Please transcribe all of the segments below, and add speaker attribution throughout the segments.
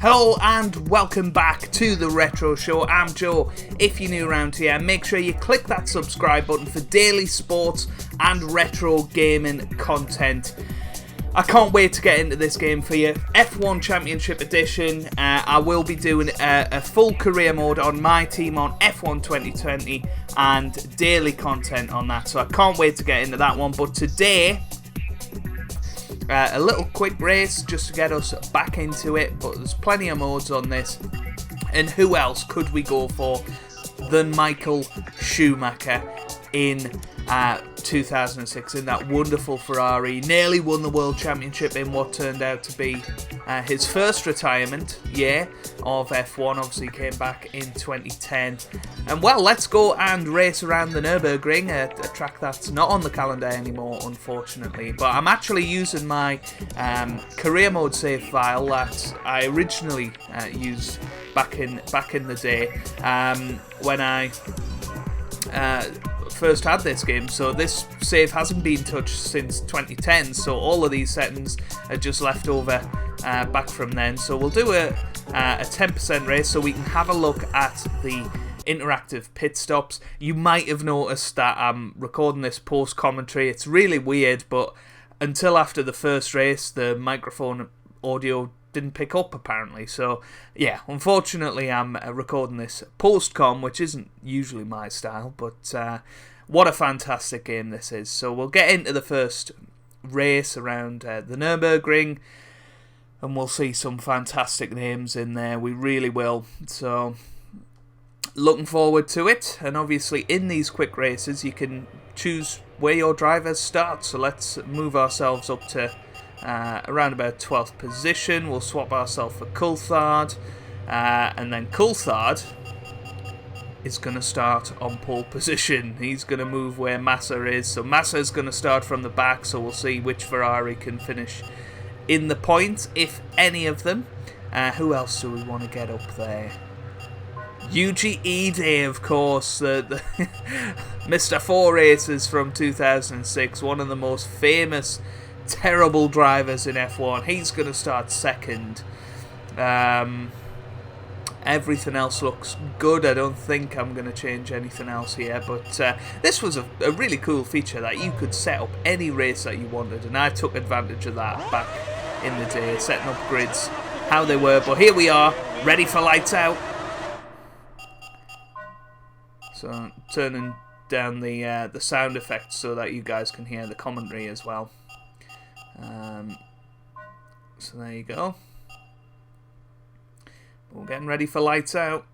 Speaker 1: Hello and welcome back to the Retro Show. I'm Joe. If you're new around here, make sure you click that subscribe button for daily sports and retro gaming content. I can't wait to get into this game for you. F1 Championship Edition. I will be doing a full career mode on my team on F1 2020 and daily content on that. So I can't wait to get into that one. But today, a little quick race just to get us back into it. But there's plenty of modes on this. And who else could we go for than Michael Schumacher in 2006 in that wonderful Ferrari. Nearly won the World Championship in what turned out to be his first retirement year of F1. Obviously came back in 2010. And well, let's go and race around the Nürburgring, a track that's not on the calendar anymore, unfortunately. But I'm actually using my career mode save file that I originally used back in the day when I first had this game. So this save hasn't been touched since 2010, so all of these settings are just left over back from then. So we'll do a 10% race so we can have a look at the interactive pit stops. You might have noticed that I'm recording this post commentary. It's really weird, but until after the first race the microphone audio didn't pick up apparently. So yeah, unfortunately I'm recording this post-com, which isn't usually my style, but what a fantastic game this is. So we'll get into the first race around the Nürburgring and we'll see some fantastic names in there. We really will. So looking forward to it. And obviously in these quick races you can choose where your drivers start. So let's move ourselves up to around about 12th position. We'll swap ourselves for Coulthard, and then Coulthard is going to start on pole position. He's going to move where Massa is, so Massa is going to start from the back, so we'll see which Ferrari can finish in the points, if any of them. Who else do we want to get up there? Yuji Ide, of course, the Mr. 4 Races from 2006, one of the most famous terrible drivers in F1. He's going to start second. Everything else looks good. I don't think I'm going to change anything else here, but this was a really cool feature that you could set up any race that you wanted, and I took advantage of that back in the day, setting up grids how they were. But here we are, ready for lights out. So turning down the sound effects so that you guys can hear the commentary as well. So there you go. We're getting ready for lights out.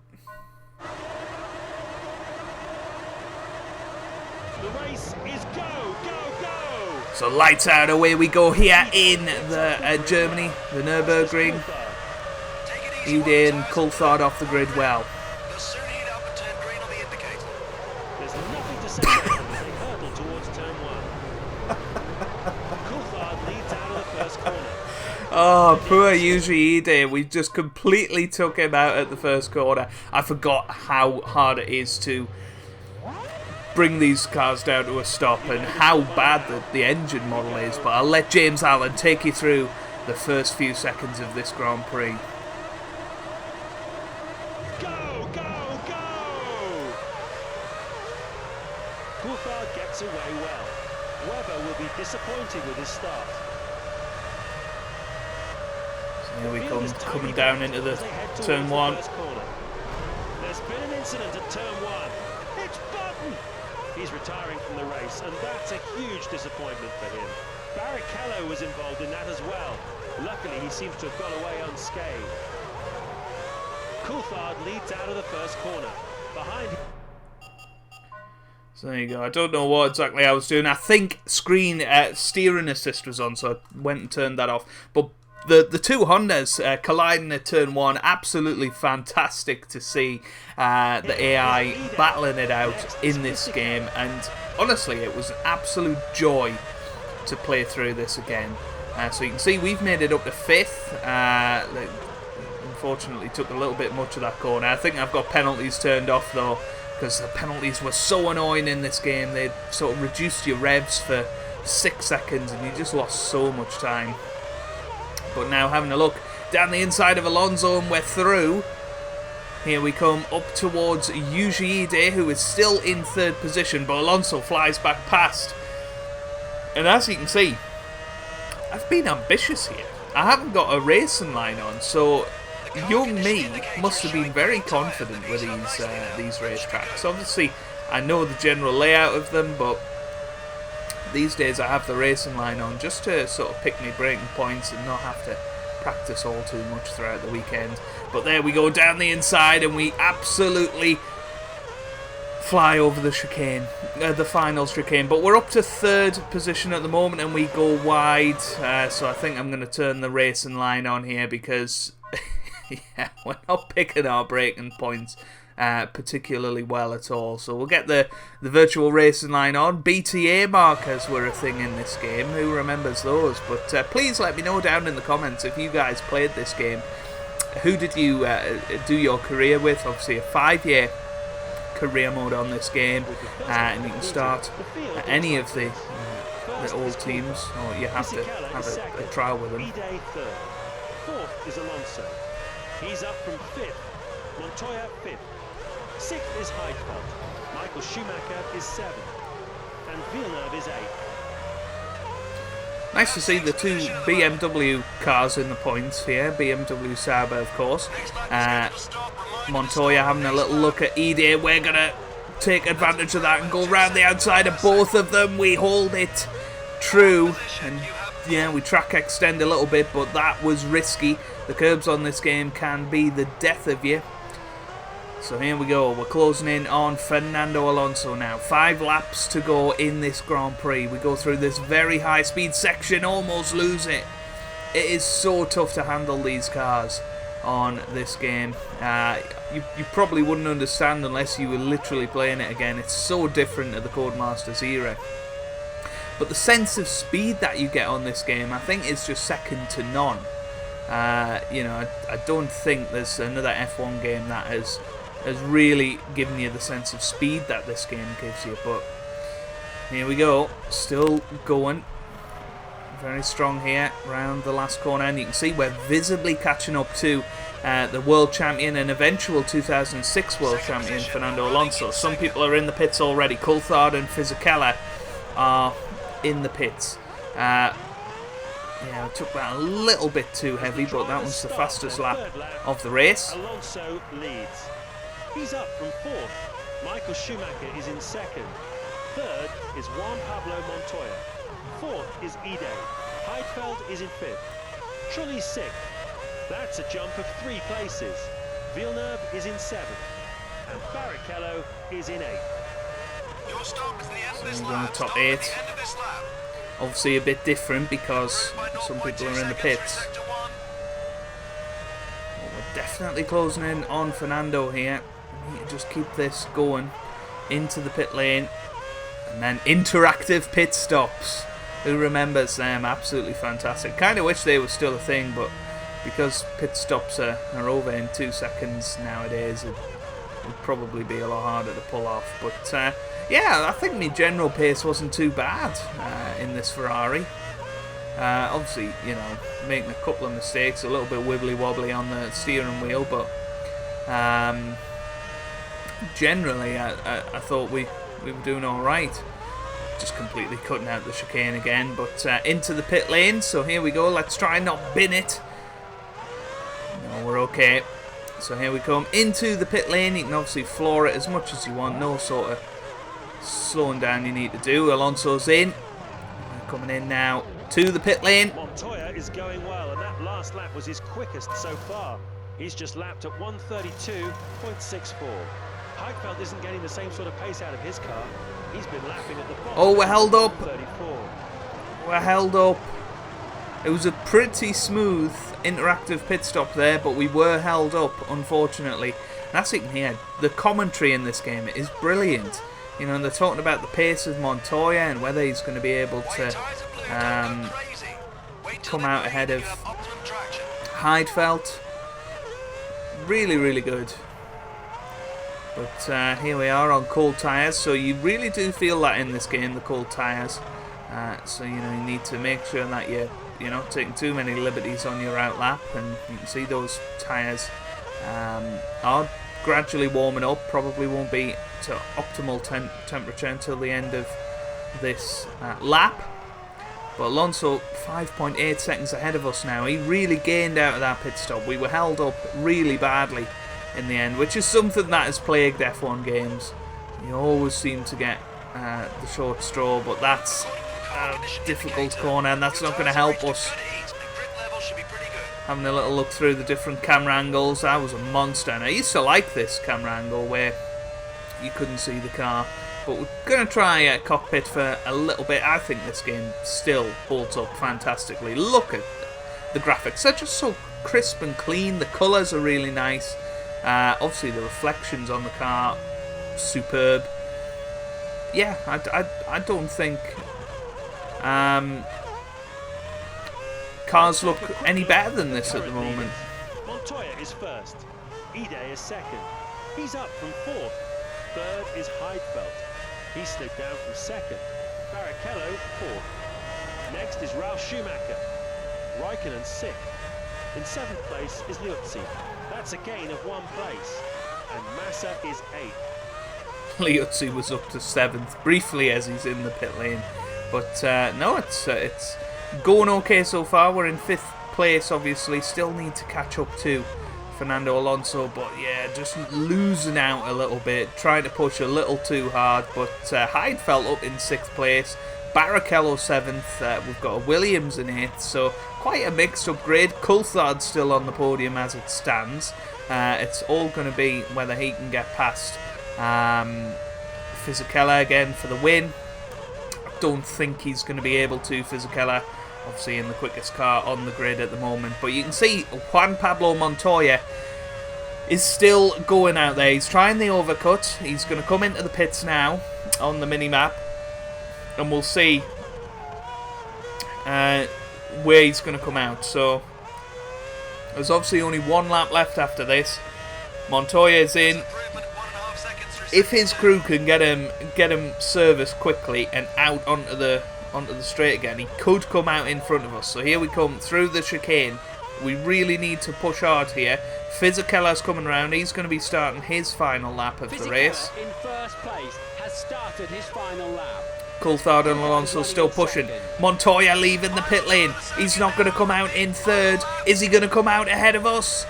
Speaker 2: The race is go, go, go!
Speaker 1: So lights out, away we go here in the Germany, the Nürburgring. Ide and Coulthard off the grid well.
Speaker 2: There's nothing to say about the hurdle towards turn 1. Coulthard leads out of the first corner.
Speaker 1: Oh, poor Yuji Ide. We just completely took him out at the first corner. I forgot how hard it is to bring these cars down to a stop and how bad the engine model is. But I'll let James Allen take you through the first few seconds of this Grand Prix.
Speaker 2: Go, go, go! Coulthard gets away well. Webber will be disappointed with his start.
Speaker 1: Here we come, coming down into the turn 1.
Speaker 2: There's been an incident at turn 1. It's Button! He's retiring from the race, and that's a huge disappointment for him. Barrichello was involved in that as well. Luckily, he seems to have got away unscathed. Coulthard leads out of the first corner. Behind him.
Speaker 1: So there you go. I don't know what exactly I was doing. I think screen steering assist was on, so I went and turned that off. But the two Hondas colliding at turn 1, absolutely fantastic to see the AI battling it out in this game, and honestly it was an absolute joy to play through this again. So you can see we've made it up to 5th. Unfortunately took a little bit much of that corner. I think I've got penalties turned off though, because the penalties were so annoying in this game. They sort of reduced your revs for 6 seconds and you just lost so much time. But now having a look down the inside of Alonso, and we're through. Here we come up towards Yuji Ide, who is still in 3rd position, but Alonso flies back past. And as you can see, I've been ambitious here. I haven't got a racing line on, so young me must have been very confident with these racetracks. Obviously, I know the general layout of them, but these days I have the racing line on just to sort of pick me breaking points and not have to practice all too much throughout the weekend. But there we go, down the inside, and we absolutely fly over the chicane, the final chicane. But we're up to 3rd position at the moment, and we go wide. So I think I'm going to turn the racing line on here because yeah, we're not picking our breaking points particularly well at all. So we'll get the virtual racing line on. BTA markers were a thing in this game. Who remembers those? But please let me know down in the comments if you guys played this game. Who did you do your career with? Obviously a 5-year career mode on this game, and you can start at any of the old teams, or you have to have a trial with them.
Speaker 2: 4th is Alonso. He's up from 5th. Montoya 5th. 6th is Heidfeld. Michael Schumacher is 7th. And Villeneuve is 8th.
Speaker 1: Nice to see the 2 BMW cars in the points here. BMW Sauber, of course. Montoya having a little look at Ide. We're going to take advantage of that and go round the outside of both of them. We hold it true. And yeah, we track extend a little bit, but that was risky. The curbs on this game can be the death of you. So here we go, we're closing in on Fernando Alonso now. 5 laps to go in this Grand Prix. We go through this very high speed section, almost lose it. It is so tough to handle these cars on this game. You probably wouldn't understand unless you were literally playing it again. It's so different to the Codemasters era. But the sense of speed that you get on this game, I think, is just second to none. You know, I don't think there's another F1 game that has really given you the sense of speed that this game gives you. But here we go, still going very strong here around the last corner, and you can see we're visibly catching up to the world champion and eventual 2006 world champion Fernando Alonso. Some people are in the pits already. Coulthard and Fisichella are in the pits. Yeah, I took that a little bit too heavy, but that was the fastest lap of the race.
Speaker 2: Alonso leads. He's up from 4th. Michael Schumacher is in 2nd. 3rd is Juan Pablo Montoya. 4th is Ide. Heidfeld is in 5th. Trulli's 6th. That's a jump of 3 places. Villeneuve is in 7th. And Barrichello is in 8th.
Speaker 3: Your stop is the end of this
Speaker 1: we're on
Speaker 3: lap.
Speaker 1: the top
Speaker 3: Stop
Speaker 1: 8.
Speaker 3: at the end of this lap.
Speaker 1: Obviously a bit different because some people are in the pits. Well, we're definitely closing in on Fernando here. We need to just keep this going into the pit lane. And then interactive pit stops. Who remembers them? Absolutely fantastic. Kind of wish they were still a thing, but because pit stops are over in 2 seconds nowadays, it would probably be a lot harder to pull off. But yeah, I think my general pace wasn't too bad in this Ferrari. Obviously, you know, making a couple of mistakes, a little bit wibbly wobbly on the steering wheel, but generally I thought we were doing all right. Just completely cutting out the chicane again, but into the pit lane. So here we go. Let's try and not bin it. No, we're okay. So here we come into the pit lane. You can obviously floor it as much as you want. No sort of slowing down you need to do. Alonso's in. We're coming in now to the pit lane.
Speaker 2: Montoya is going well, and that last lap was his quickest so far. He's just lapped at 132.64. Heidfeld isn't getting the same sort of pace out of his car. He's been lapping at the bottom.
Speaker 1: Oh, we're held up.
Speaker 2: 34.
Speaker 1: We're held up. It was a pretty smooth interactive pit stop there, but we were held up, unfortunately. That's it here. The commentary in this game is brilliant. You know, and they're talking about the pace of Montoya and whether he's going to be able to come out ahead of Heidfeld. Really, really good. But here we are on cold tyres, so you really do feel that in this game, the cold tyres. So you know, you need to make sure that you're you know, taking too many liberties on your out lap, and you can see those tyres are gradually warming up. Probably won't be to optimal temperature until the end of this lap. But Alonso 5.8 seconds ahead of us now. He really gained out of that pit stop. We were held up really badly in the end, which is something that has plagued F1 games. You always seem to get the short straw, but that's a difficult corner, and that's not going to help us. Having a little look through the different camera angles, that was a monster. And I used to like this camera angle where you couldn't see the car. But we're going to try cockpit for a little bit. I think this game still holds up fantastically. Look at the graphics. They're just so crisp and clean. The colours are really nice. Obviously the reflections on the car, superb. Yeah, I don't think cars look any better than this at the moment.
Speaker 2: Montoya is first. Ide is second. He's up from fourth. Third is Heidfeld. He slid down from second. Barrichello fourth. Next is Ralf Schumacher. Raikkonen sixth. In seventh place is Liuzzi. That's a gain of 1 place. And Massa is eighth.
Speaker 1: Liuzzi was up to 7th briefly as he's in the pit lane. But no, it's going okay so far. We're in 5th place, obviously. Still need to catch up to Fernando Alonso, but yeah, just losing out a little bit, trying to push a little too hard. But Heidfeld up in 6th place, Barrichello 7th, we've got a Williams in 8th, so quite a mixed upgrade. Coulthard's still on the podium as it stands. It's all going to be whether he can get past Fisichella again for the win. I don't think he's going to be able to. Fisichella obviously in the quickest car on the grid at the moment, but you can see Juan Pablo Montoya is still going out there. He's trying the overcut. He's going to come into the pits now on the mini-map, and we'll see where he's going to come out. So there's obviously only 1 lap left after this. Montoya is in. If his crew can get him serviced quickly and out onto the straight again, he could come out in front of us. So here we come through the chicane. We really need to push hard here. Fisichella's coming around. He's going to be starting his final lap of the race.
Speaker 4: In first place has started his final lap.
Speaker 1: Coulthard and Alonso still pushing. Montoya leaving the pit lane. He's not going to come out in 3rd. Is he going to come out ahead of us?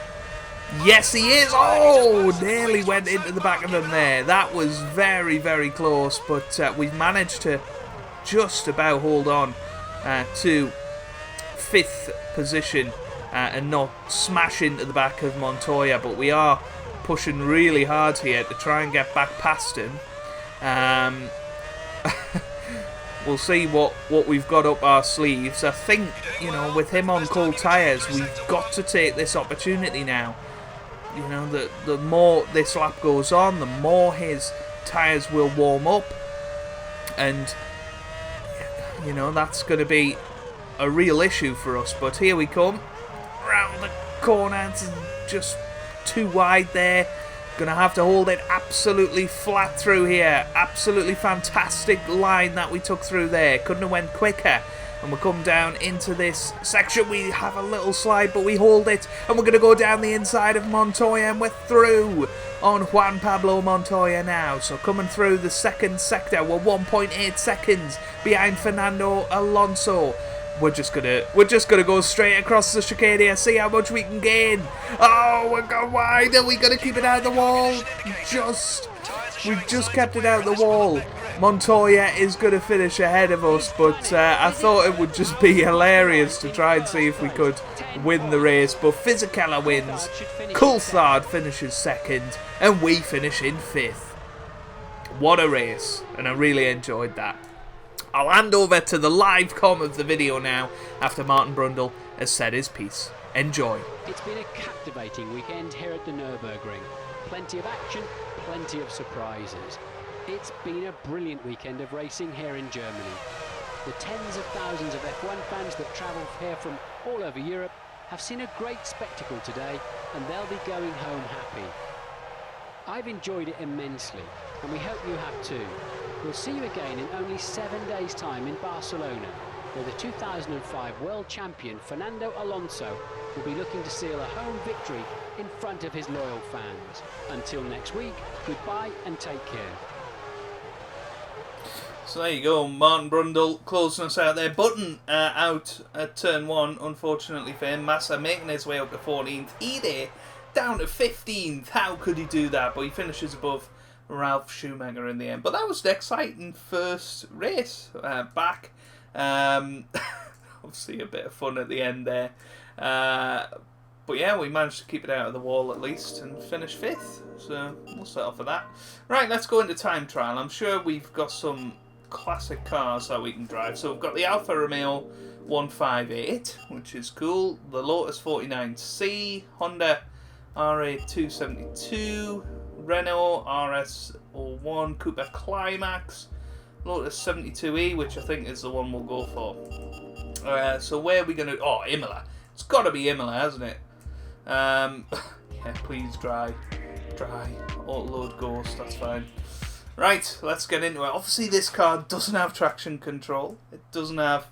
Speaker 1: Yes, he is. Oh, nearly went into the back of them there. That was very, very close, but we've managed to just about hold on to 5th position and not smash into the back of Montoya, but we are pushing really hard here to try and get back past him. We'll see what we've got up our sleeves. I think, you know, with him on cold tyres, we've got to take this opportunity now. You know, the more this lap goes on, the more his tyres will warm up, and you know, that's going to be a real issue for us. But here we come. Round the corner. It's just too wide there. Going to have to hold it absolutely flat through here. Absolutely fantastic line that we took through there. Couldn't have went quicker. And we come down into this section. We have a little slide, but we hold it. And we're going to go down the inside of Montoya. And we're through on Juan Pablo Montoya now. So coming through the 2nd sector. We're 1.8 seconds behind Fernando Alonso. We're just gonna go straight across the chicane here. See how much we can gain. Oh, we're going wide. Are we gonna keep it out of the wall? We've just kept it out of the wall. Montoya is going to finish ahead of us, but I thought it would just be hilarious to try and see if we could win the race. But Fisichella wins, Coulthard finishes 2nd, and we finish in 5th. What a race, and I really enjoyed that. I'll hand over to the live comm of the video now after Martin Brundle has said his piece. Enjoy.
Speaker 4: It's been a captivating weekend here at the Nürburgring. Plenty of action, plenty of surprises. It's been a brilliant weekend of racing here in Germany. The tens of thousands of F1 fans that travel here from all over Europe have seen a great spectacle today, and they'll be going home happy. I've enjoyed it immensely, and we hope you have too. We'll see you again in only 7 days' time in Barcelona, where the 2005 world champion Fernando Alonso will be looking to seal a home victory in front of his loyal fans. Until next week, goodbye and take care.
Speaker 1: So there you go, Martin Brundle closing us out there. Button out at turn 1, unfortunately for him. Massa making his way up to 14th. Ide down to 15th. How could he do that? But he finishes above Ralph Schumacher in the end. But that was an exciting first race back. Obviously a bit of fun at the end there. But yeah, we managed to keep it out of the wall at least and finish 5th. So we'll set off for that. Right, let's go into time trial. I'm sure we've got some classic cars that we can drive. So we've got the Alfa Romeo 158, which is cool. The Lotus 49C, Honda RA272, Renault RS01, Cooper Climax, Lotus 72E, which I think is the one we'll go for. So where are we going to... Oh, Imola. It's got to be Imola, hasn't it? Yeah, please dry. Auto-load Ghost, that's fine. Right, let's get into it. Obviously, this car doesn't have traction control. It doesn't have,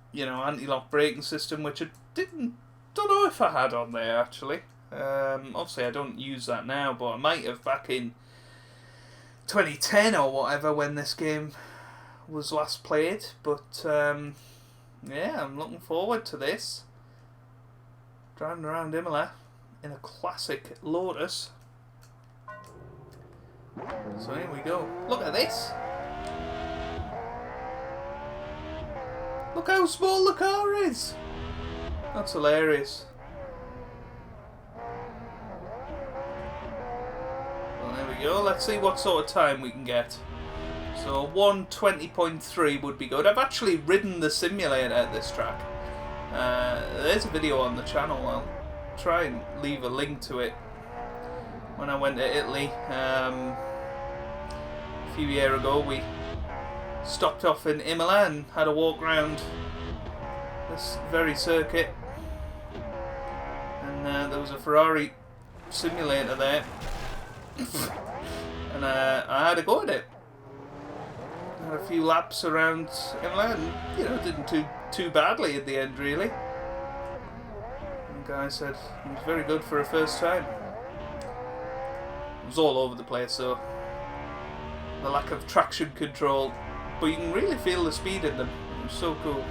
Speaker 1: anti-lock braking system, which I don't know if I had on there, actually. Obviously, I don't use that now, but I might have back in 2010 or whatever when this game was last played. But, yeah, I'm looking forward to this. Driving around Imola in a classic Lotus. So here we go. Look at this. Look how small the car is. That's hilarious. Well, there we go. Let's see what sort of time we can get. So 1:20.3 would be good. I've actually ridden the simulator at this track. There's a video on the channel. I'll try and leave a link to it. When I went to Italy a few years ago, we stopped off in Imola and had a walk around this very circuit. And there was a Ferrari simulator there. And I had a go at it. Had a few laps around Imola and, didn't do too badly at the end, really. And the guy said it was very good for a first time. It was all over the place, so the lack of traction control, but you can really feel the speed in them. It was so cool.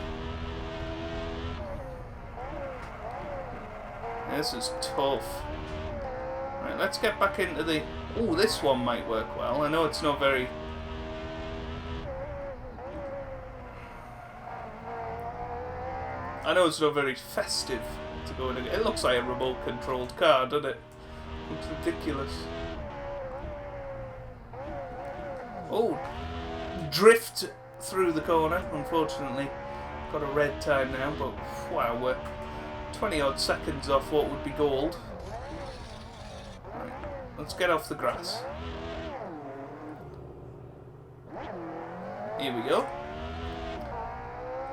Speaker 1: This is tough. Right, let's get back into the... Oh, this one might work well. I know it's not very... festive to go in. It looks like a remote-controlled car, doesn't it? Looks ridiculous. Oh, drift through the corner, unfortunately. Got a red time now, but wow, we're 20 odd seconds off what would be gold. Right, let's get off the grass. Here we go.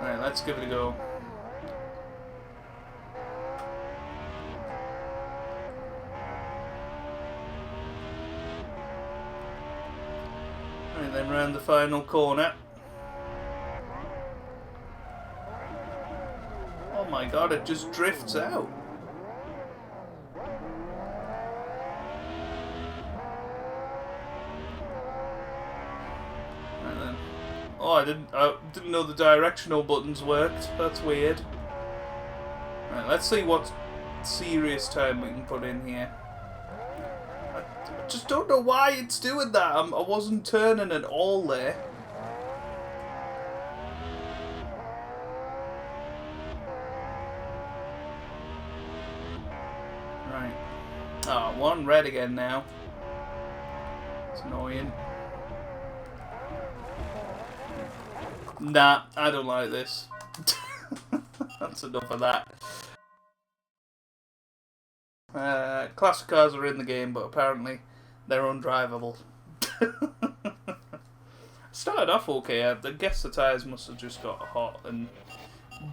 Speaker 1: Alright, let's give it a go. And then round the final corner. Oh my god, it just drifts out. And then, oh, I didn't know the directional buttons worked. That's weird. Right, let's see what serious time we can put in here. I just don't know why it's doing that. I wasn't turning at all there. Right. Oh, one red again now. It's annoying. Nah, I don't like this. That's enough of that. Classic cars are in the game, but apparently they're undrivable. Started off okay. I guess the tyres must have just got hot and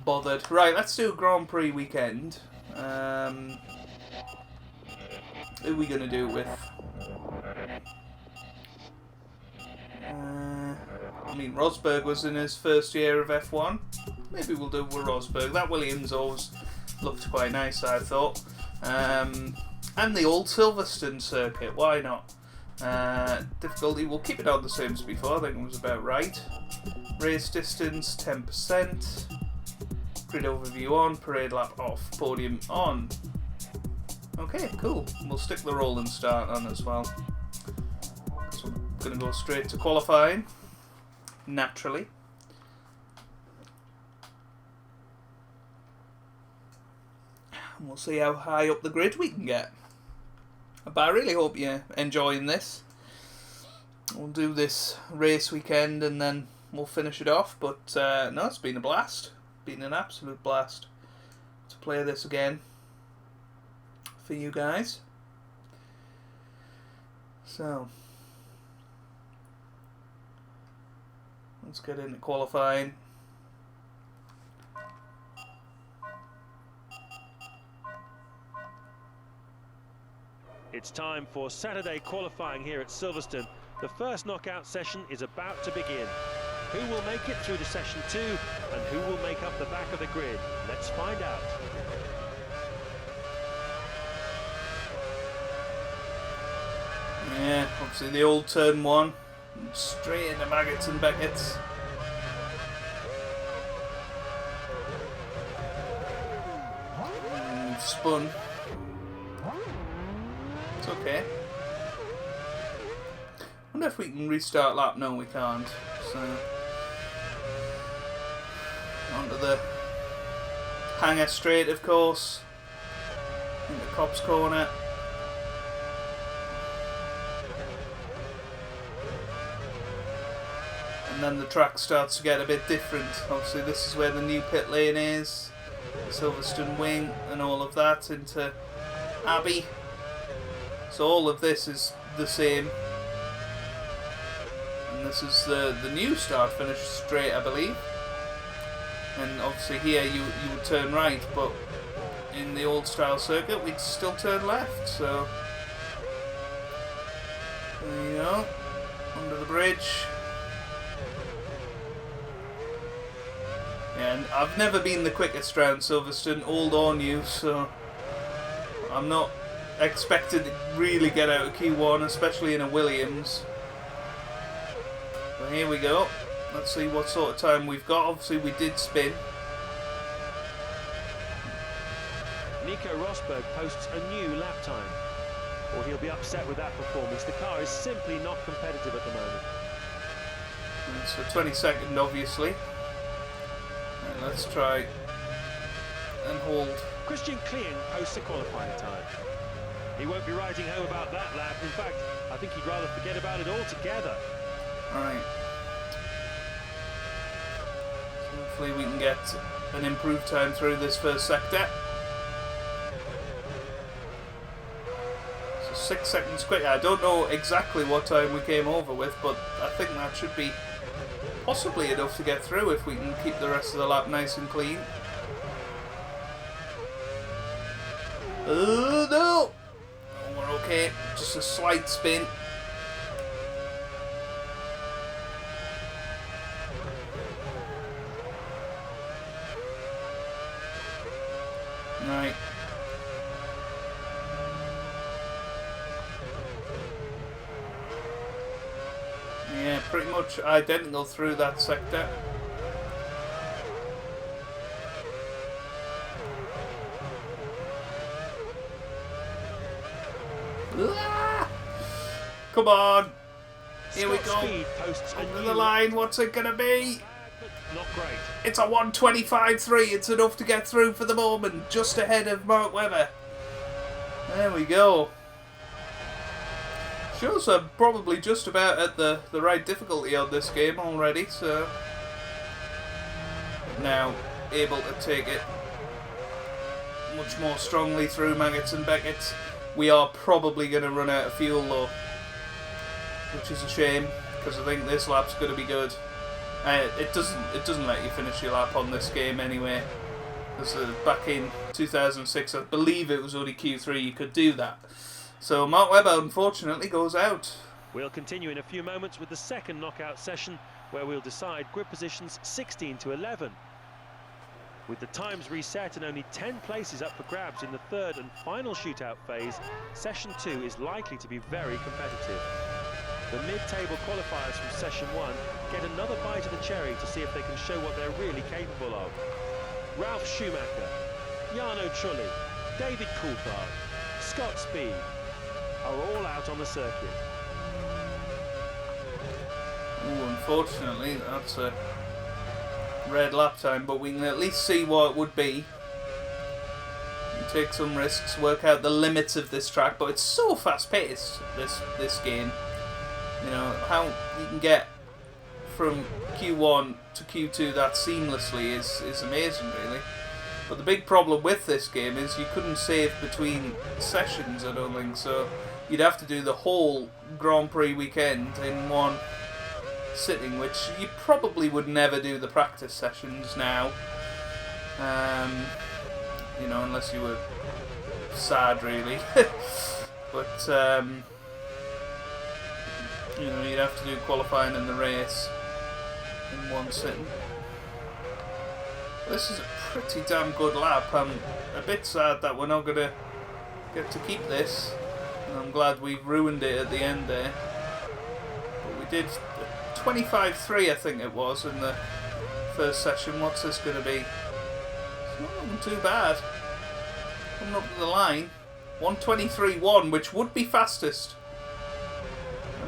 Speaker 1: bothered. Right, let's do a Grand Prix weekend. Who are we going to do it with? I mean, Rosberg was in his first year of F1. Maybe we'll do with Rosberg. That Williams always looked quite nice, I thought. And the old Silverstone circuit, why not? Difficulty, we'll keep it on the same as before, I think it was about right. Race distance, 10%. Grid overview on, parade lap off, podium on. Okay, cool. We'll stick the roll and start on as well. So I'm going to go straight to qualifying, naturally. And we'll see how high up the grid we can get. But I really hope you're enjoying this. We'll do this race weekend and then we'll finish it off. But no, it's been a blast. Been an absolute blast to play this again for you guys. So let's get into qualifying.
Speaker 2: It's time for Saturday qualifying here at Silverstone. The first knockout session is about to begin. Who will make it through to session 2 and who will make up the back of the grid? Let's find out.
Speaker 1: Yeah, obviously the old turn 1. Straight into Maggots and Beckett's. Spun. It's okay. Wonder if we can restart lap. No, we can't. So onto the hanger straight, of course. Into Copse corner. And then the track starts to get a bit different. Obviously, this is where the new pit lane is. Silverstone wing and all of that into Abbey. So all of this is the same. And this is the new start finish straight, I believe. And obviously here you would turn right, but in the old style circuit we'd still turn left. So there you go, under the bridge. And I've never been the quickest round Silverstone, old or new, so I'm not expected to really get out of Q1, especially in a Williams. But here we go. Let's see what sort of time we've got. Obviously we did spin.
Speaker 2: Nico Rosberg posts a new lap time. Or he'll be upset with that performance. The car is simply not competitive at the moment.
Speaker 1: It's a 22nd, obviously. Right, let's try and hold.
Speaker 2: Christian Klien posts a qualifying time. He won't be riding home about that lap. In fact, I think he'd rather forget about it altogether.
Speaker 1: Right. So hopefully we can get an improved time through this first sector. So 6 seconds quicker. I don't know exactly what time we came over with, but I think that should be possibly enough to get through if we can keep the rest of the lap nice and clean. Oh no! Oh, we're okay. Just a slight spin. Right. Yeah, pretty much identical through that sector. Ah! Come on. Here we go. Over the line. What's it going to be?
Speaker 2: Not great.
Speaker 1: It's a 1:25.3. It's enough to get through for the moment. Just ahead of Mark Webber. There we go. Shows I'm probably just about at the right difficulty on this game already, so now able to take it much more strongly through Maggots and Beckett's. We are probably going to run out of fuel though, which is a shame because I think this lap's going to be good. It doesn't let you finish your lap on this game anyway. Because back in 2006, I believe it was only Q3 you could do that. So Mark Webber unfortunately goes out.
Speaker 2: We'll continue in a few moments with the second knockout session, where we'll decide grid positions 16 to 11. With the times reset and only 10 places up for grabs in the third and final shootout phase, Session 2 is likely to be very competitive. The mid-table qualifiers from Session 1 get another bite of the cherry to see if they can show what they're really capable of. Ralf Schumacher, Jarno Trulli, David Coulthard, Scott Speed are all out on the circuit.
Speaker 1: Ooh, unfortunately, that's a red lap time, but we can at least see what it would be. You take some risks, work out the limits of this track, but it's so fast-paced, this game. You know, how you can get from Q1 to Q2 that seamlessly is amazing, really. But the big problem with this game is you couldn't save between sessions, I don't think, so you'd have to do the whole Grand Prix weekend in one sitting, which you probably would never do the practice sessions now. You know, unless you were sad, really. But, you know, you'd have to do qualifying in the race in one sitting. This is a pretty damn good lap. I'm a bit sad that we're not going to get to keep this. And I'm glad we ruined it at the end there. But we did 25.3, I think it was, in the first session. What's this going to be? It's not looking too bad. Coming up to the line. 123.1, which would be fastest.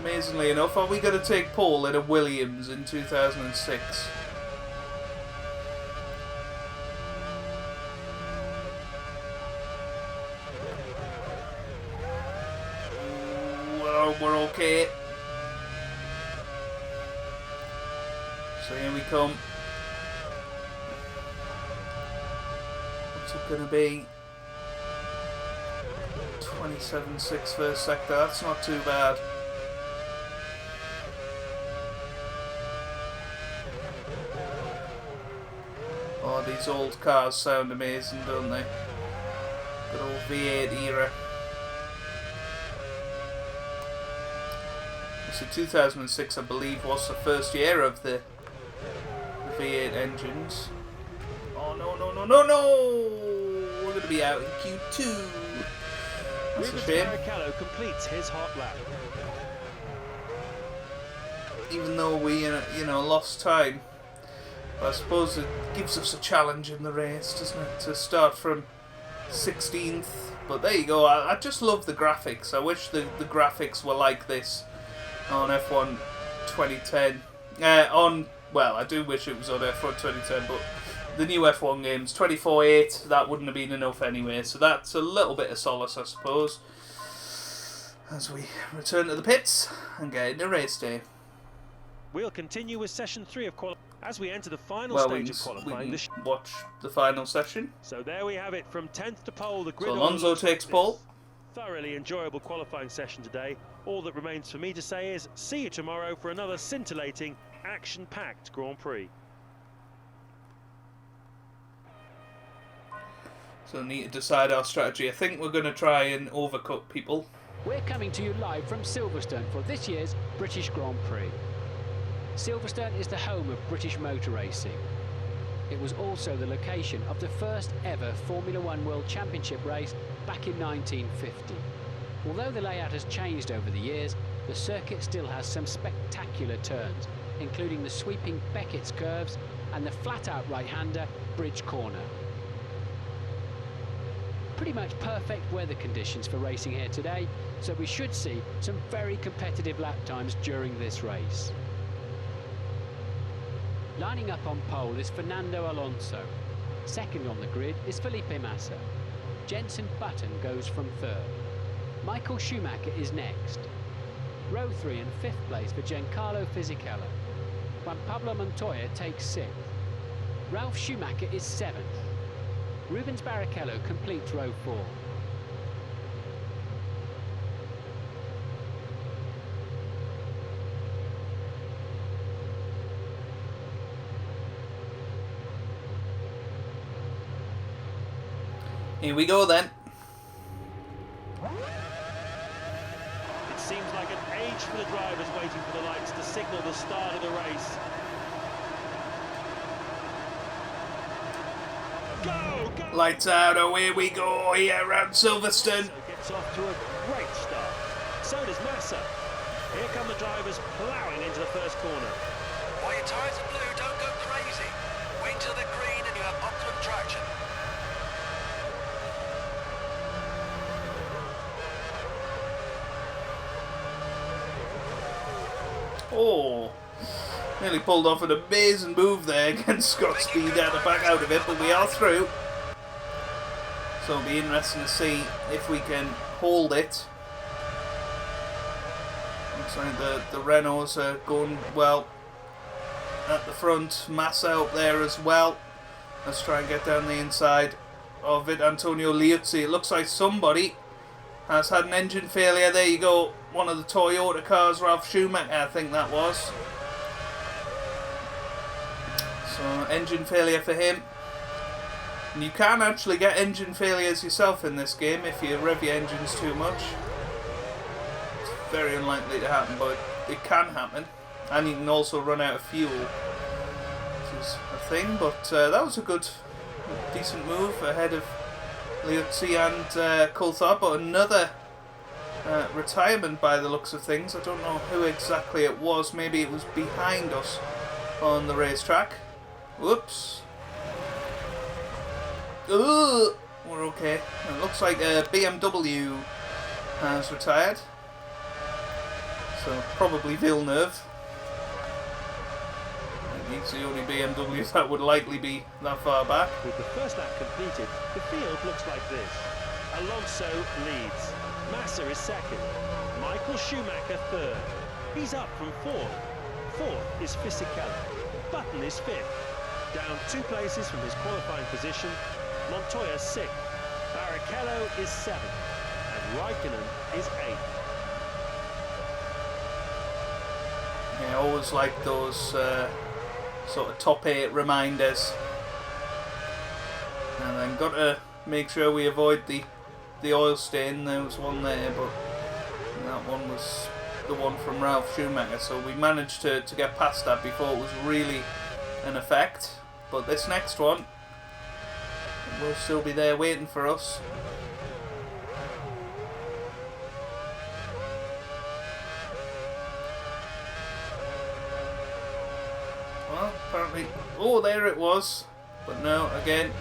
Speaker 1: Amazingly enough, are we going to take pole in a Williams in 2006? Well, we're okay. So here we come. What's it going to be? 27.6 first sector. That's not too bad. Oh, these old cars sound amazing, don't they? Good old V8 era. So 2006, I believe, was the first year of the V8 engines. Oh, no, no, no, no, no! We're going to be out in Q2. That's a shame.
Speaker 2: Barrichello completes his hot lap.
Speaker 1: Even though we, you know, lost time. I suppose it gives us a challenge in the race, doesn't it? To start from 16th. But there you go. I just love the graphics. I wish the graphics were like this on F1 2010. Well, I do wish it was on F1 2010, but the new F1 games, 24.8, that wouldn't have been enough anyway. So that's a little bit of solace, I suppose, as we return to the pits and get into race day.
Speaker 2: We'll continue with session 3 of qualifying as we enter the final
Speaker 1: Well,
Speaker 2: stage
Speaker 1: we
Speaker 2: of qualifying.
Speaker 1: can watch the final session.
Speaker 2: So there we have it, from 10th to pole. The grid
Speaker 1: So Alonso takes pole.
Speaker 2: Thoroughly enjoyable qualifying session today. All that remains for me to say is see you tomorrow for another scintillating, action-packed Grand Prix.
Speaker 1: So need to decide our strategy. I think we're going to try and overcut people.
Speaker 4: We're coming to you live from Silverstone for this year's British Grand Prix. Silverstone is the home of British motor racing. It was also the location of the first ever Formula One World Championship race back in 1950. Although the layout has changed over the years, the circuit still has some spectacular turns, including the sweeping Beckett's curves and the flat-out right-hander Bridge Corner. Pretty much perfect weather conditions for racing here today, so we should see some very competitive lap times during this race. Lining up on pole is Fernando Alonso. Second on the grid is Felipe Massa. Jenson Button goes from third. Michael Schumacher is next. Row 3 and 5th place for Giancarlo Fisichella. Juan Pablo Montoya takes 6th. Ralf Schumacher is 7th. Rubens Barrichello completes row 4.
Speaker 1: Here we go then.
Speaker 2: It's seems like an age for the drivers waiting for the lights to signal the start of the race. Go, go!
Speaker 1: Lights out, away we go here around Silverstone.
Speaker 2: So gets off to a great start. So does Massa. Here come the drivers ploughing into the first corner.
Speaker 3: While your tyres are blue, don't go crazy. Wait till they're green and you have optimum traction.
Speaker 1: Oh, nearly pulled off an amazing move there against Goodspeed. Had to back out of it, but we are through. So it'll be interesting to see if we can hold it. Looks like the Renaults are going well at the front. Massa up there as well. Let's try and get down the inside of it. Antonio Liuzzi. It looks like somebody has had an engine failure. There you go. One of the Toyota cars, Ralph Schumacher, I think that was. So, engine failure for him. And you can actually get engine failures yourself in this game if you rev your engines too much. It's very unlikely to happen, but it can happen. And you can also run out of fuel, which is a thing. But that was a good, decent move ahead of Liuzzi and Coulthard, but another retirement by the looks of things. I don't know who exactly it was. Maybe it was behind us on the racetrack. Whoops. Ugh, we're okay. It looks like BMW has retired. So probably Villeneuve. He's the only BMW that would likely be that far back.
Speaker 2: With the first lap completed, the field looks like this. Alonso leads. Massa is second. Michael Schumacher third. He's up from fourth. Fourth is Fisichella. Button is fifth. Down 2 places from his qualifying position. Montoya sixth. Barrichello is seventh. And Raikkonen is eighth.
Speaker 1: Yeah, I always like those sort of top 8 reminders. And then got to make sure we avoid the oil stain. There was one there, but that one was the one from Ralph Schumacher, so we managed to get past that before it was really in effect. But this next one will still be there waiting for us. Well, apparently, oh, there it was, but no, again,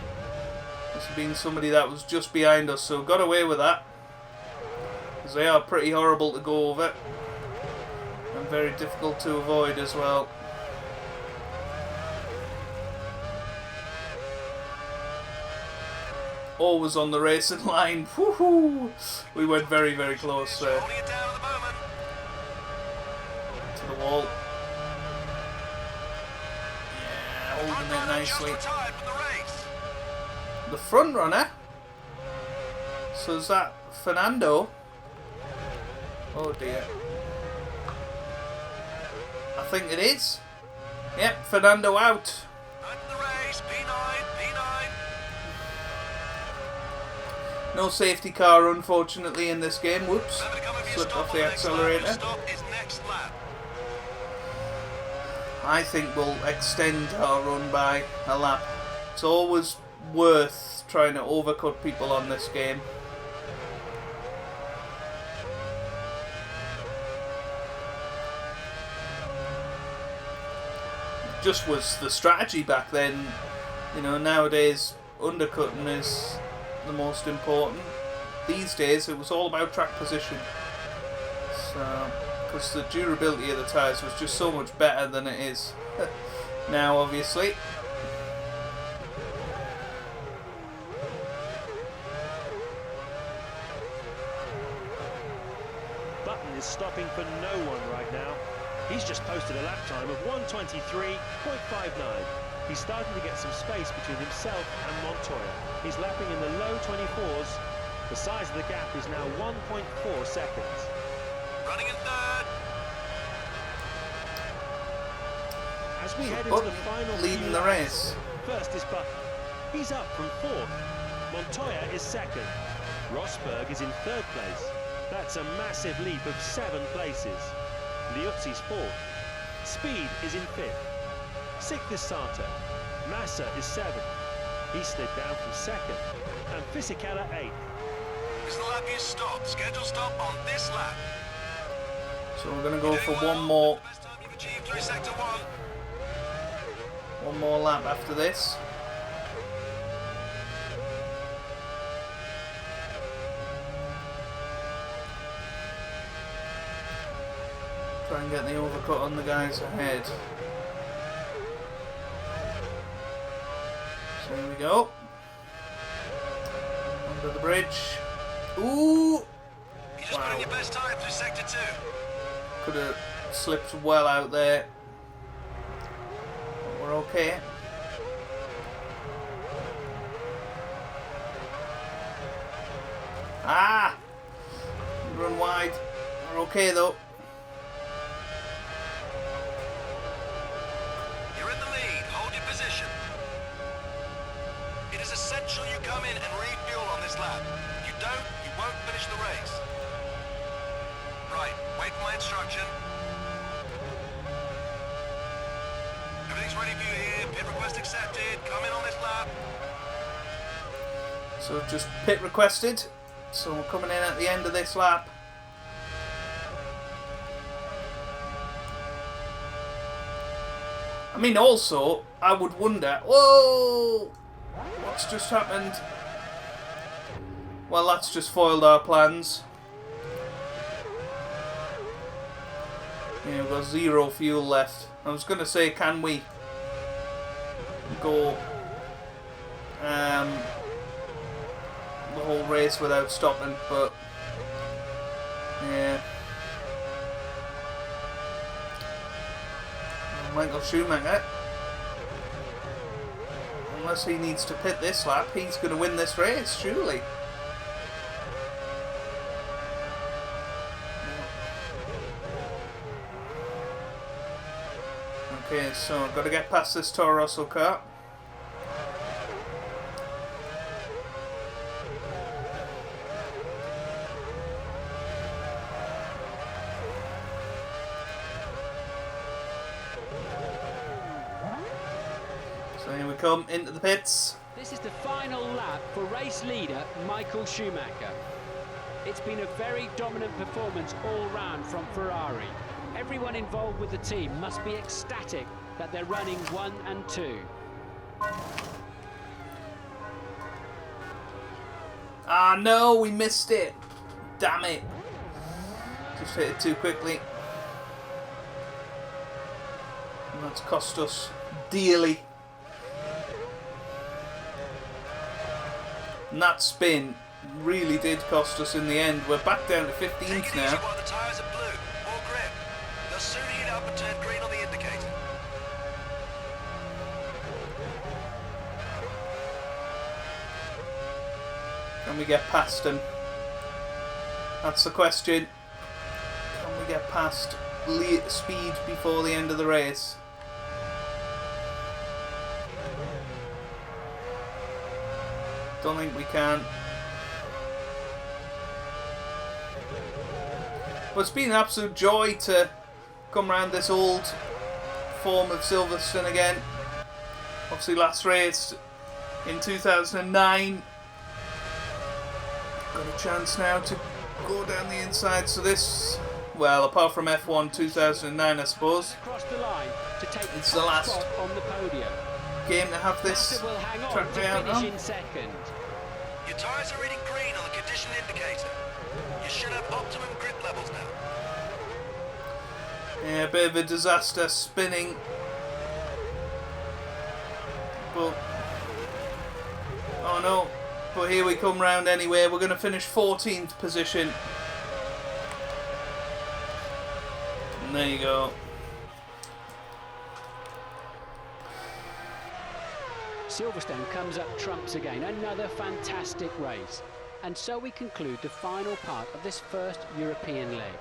Speaker 1: must have been somebody that was just behind us, so got away with that, because they are pretty horrible to go over, and very difficult to avoid as well. Always on the racing line. Woohoo! We went very, very close there.
Speaker 3: Holding it down at the moment.
Speaker 1: To the wall. Yeah, holding it nicely.
Speaker 3: Just retired from the race.
Speaker 1: The front runner? So is that Fernando? Oh dear. I think it is. Yep, Fernando out.
Speaker 3: Out in the race, P9.
Speaker 1: No safety car, unfortunately, in this game. Whoops. Slipped off the accelerator.
Speaker 3: Stop is next lap.
Speaker 1: I think we'll extend our run by a lap. It's always worth trying to overcut people on this game. Just was the strategy back then. You know, nowadays undercutting is the most important. These days it was all about track position. So, because the durability of the tyres was just so much better than it is now, obviously.
Speaker 2: Button is stopping for no one right now. He's just posted a lap time of 1:23.59. He's starting to get some space between himself and Montoya. He's lapping in the low 24s. The size of the gap is now 1.4 seconds.
Speaker 3: Running in third.
Speaker 2: As we head into the final
Speaker 1: leading
Speaker 2: few
Speaker 1: the
Speaker 2: laps,
Speaker 1: race.
Speaker 2: First is Button. He's up from fourth. Montoya is second. Rosberg is in third place. That's a massive leap of 7 places. Liuzzi's 4th. Speed is in 5th. 6th is Sato. Massa is 7th. He slid down from 2nd. And Fisichella 8th.
Speaker 3: This lap is stop. Schedule stop on this lap.
Speaker 1: So we're going to go for one more.
Speaker 3: Best time you've achieved through sector 1.
Speaker 1: One more lap after this. Try and get the overcut on the guys ahead. So here we go. Under the bridge. Ooh!
Speaker 3: You just put in your best time through sector 2.
Speaker 1: Could have slipped well out there. But we're okay. Ah! Run wide. We're okay though.
Speaker 3: You're in the lead. Hold your position. It is essential you come in and refuel on this lap. If you don't, you won't finish the race. Right, wait for my instruction. Everything's ready for you here. Pit request accepted. Come in on this lap.
Speaker 1: So just pit requested. So we're coming in at the end of this lap. I mean, also, I would wonder, whoa, what's just happened? Well, that's just foiled our plans. Yeah, we've got 0 fuel left. I was going to say, can we go the whole race without stopping, but yeah. Michael Schumacher, unless he needs to pit this lap, he's going to win this race, surely. Okay, so I've got to get past this Toro Rosso car. So here we come into the pits.
Speaker 4: This is the final lap for race leader Michael Schumacher. It's been a very dominant performance all round from Ferrari. Everyone involved with the team must be ecstatic that they're running 1 and 2.
Speaker 1: Ah no, we missed it. Damn it. Just hit it too quickly. And that's cost us dearly. And that spin really did cost us in the end. We're back down to 15th
Speaker 3: Take it easy
Speaker 1: now.
Speaker 3: while the tyres are blue. More grip. They'll soon heat up and turn green on the indicator.
Speaker 1: Can we get past him? That's the question. Can we get past Speed before the end of the race? Don't think we can. But it's been an absolute joy to come around this old form of Silverstone again. Obviously last race in 2009. Got a chance now to go down the inside, so this, well, apart from F1 2009 I suppose,
Speaker 4: Across the line to take
Speaker 1: it's the last
Speaker 4: spot on the podium.
Speaker 1: game to have this
Speaker 4: Massa will hang on
Speaker 1: track
Speaker 4: to
Speaker 1: out
Speaker 4: finish
Speaker 1: on.
Speaker 4: in second.
Speaker 3: Your tyres are reading green on the condition indicator. You should have optimum grip levels now.
Speaker 1: Yeah, a bit of a disaster spinning. But, oh no, but here we come round anyway. We're going to finish 14th position. And there you go.
Speaker 4: Silverstone comes up trumps again, another fantastic race. And so we conclude the final part of this first European leg.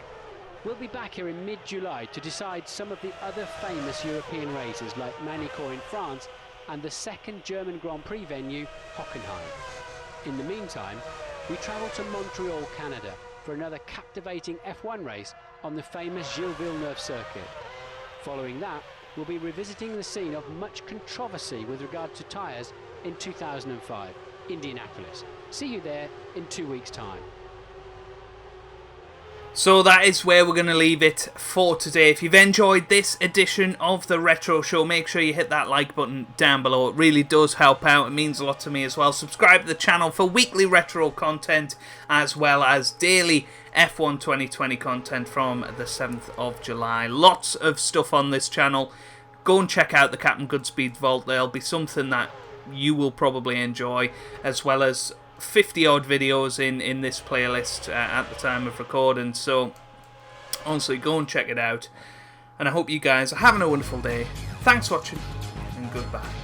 Speaker 4: We'll be back here in mid-July to decide some of the other famous European races like Manicourt in France and the second German Grand Prix venue, Hockenheim. In the meantime, we travel to Montreal, Canada, for another captivating F1 race on the famous Gilles Villeneuve circuit. Following that, we'll be revisiting the scene of much controversy with regard to tyres in 2005, Indianapolis. See you there in 2 weeks' time.
Speaker 1: So that is where we're going to leave it for today. If you've enjoyed this edition of the Retro Show, make sure you hit that like button down below. It really does help out. It means a lot to me as well. Subscribe to the channel for weekly retro content as well as daily F1 2020 content from the 7th of July. Lots of stuff on this channel. Go and check out the Captain Goodspeed Vault. There'll be something that you will probably enjoy, as well as 50 odd videos in this playlist at the time of recording. So honestly, go and check it out, and I hope you guys are having a wonderful day. Thanks for watching, and goodbye.